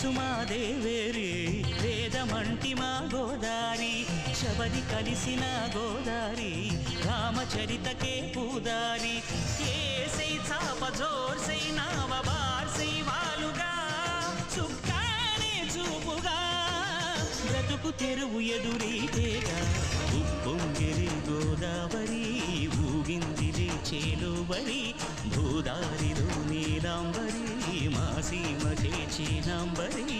తెలుసు మా దేవేరి వేదమంటి మా గోదారి శబరి కలిసిన గోదారి రామచరితకే పూదారి ఏసై చాప జోర్సై నావ బార్సై వాలుగా చుక్కానే చూపుగా బ్రతుకు తెరువు ఎదురీతేగా ఉప్పొంగిరి గోదావరి ఊగిందిరి చేలువరి భూదారిలో నీలాంబరి మా సీమ చేచినాంబరి